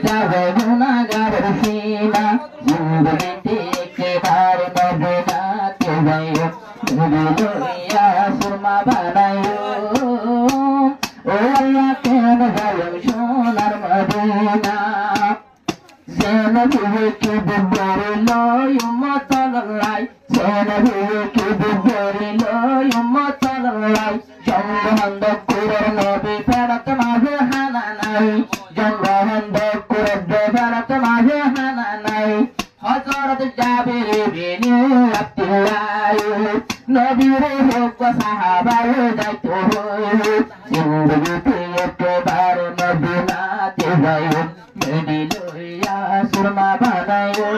যাবে গুনাহগারের সিনা জিন্দগিতে একবার মদিনাতে যাইও নবী লইয়া সুরমা বানাইও ও আল্লাহ কেন যাইও সোনার মদিনা সেন বিবেকে বুবরে লই উম্মত আল্লাহ সেন বিবেকে বুবরে লই উম্মত আল্লাহ জঙ্গবন্ধ করে নবী ফেরত মাঝে হানা নাই জঙ্গবন্ধ করে ফেরত মাঝে হানা নাই হযরত জাবির বিন আব্দুল্লাহ নবীর হোক সাহাবার দায়িত্ব জিন্দগিতে একবার মদিনাতে যাইও নবী লইয়া সুরমা বানাইও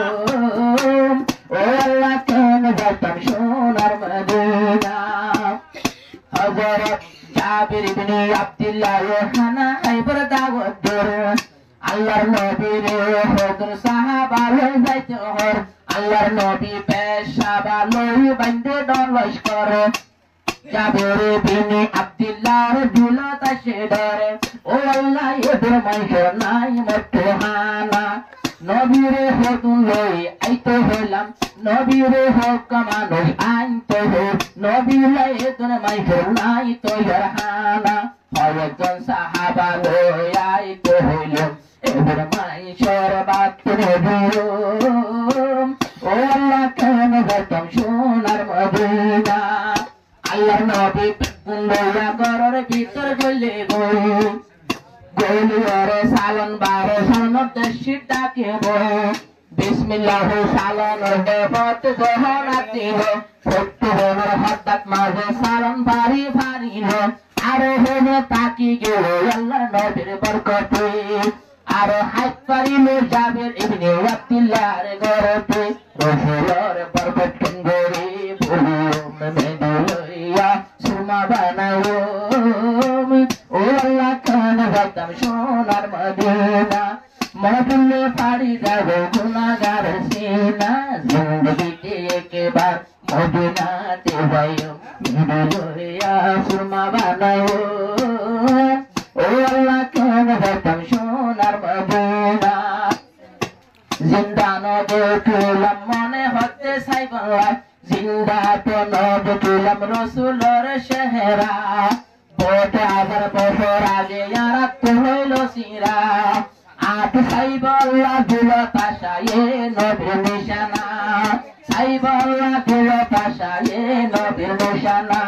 ও আল্লাহ কেন যাইতাম সোনার মদিনা হযরত জাবির বিন আব্দুল্লাহ হানা আইবার দাওয়াত দরে আল্লাহর নবীর হুজুর সাহাবার যাইতে হর আল্লাহর নবী পেশাবা লই বান্দে দলস করে জাবির বিন আব্দুল্লাহ দিল তাসে ডরে ও আল্লাহ এদের মাইশো নাই মতো হানা নবীর হুকুম লই আইতো হইলাম নবীর হুকুম মানুষ আইতো হই নবী লাই এদের মাইশো নাই তো হানা কয়েকজন সাহাবা লই আইতো হইল এদের মাইশোর বাত নবীর ও আল্লাহ কেন যাইতাম সোনার মদিনা আল্লাহর নবী লইয়া ঘরের ভিতর গলে গলিয়ারে সালন বারে সনদ দেশির ডাকে বিসমিল্লাহ সালনের দেবত জহরাতে সত্য হলো হঠাৎ মাঝে সালন ভারী ভারী আরো হলো তাকি গেল আল্লাহর নবীর বরকতে আরো হাত পারিল জাবির ইবনে আব্দুল্লাহর ঘরেতে রসুলের বরকত কেন্দ্রে বলিও মেদে লইয়া সুরমা বানাইও ও আল্লাহ কেন যাইতাম সোনার মদিনা মদিনে পাড়ি যাবে গুনাহগারের সিনা জিন্দগিতে একবার মদিনাতে যাইও মেদে লইয়া সুরমা বানাইও ও আল্লাহ কেন যাইতাম সোনার মদিনা জিন্দা নবীলাম মনে হতে সাইবাল্লাহ জিন্দা তো নবীলাম রসুলের চেহারা বটে 1000 বছর আগে ইয়ারাত হইল সিরা আট সাইবাল্লাহ দিল তাশায়ে নবীর নিশানা সাইবাল্লাহ দিল তাশায়ে নবীর নিশানা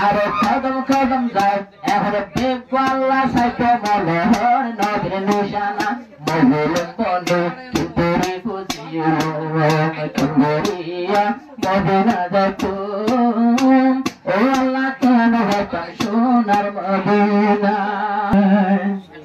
আর কদম কদম যায় এখন বেগওয়াল্লাহ সাইকে মনোহর নবীর নিশানা মজলুম বন্ধু কিতরি খুশিও মকবরিয়া মদিনা যাইতো ও আল্লাহ কেন যাইতাম সোনার মদিনা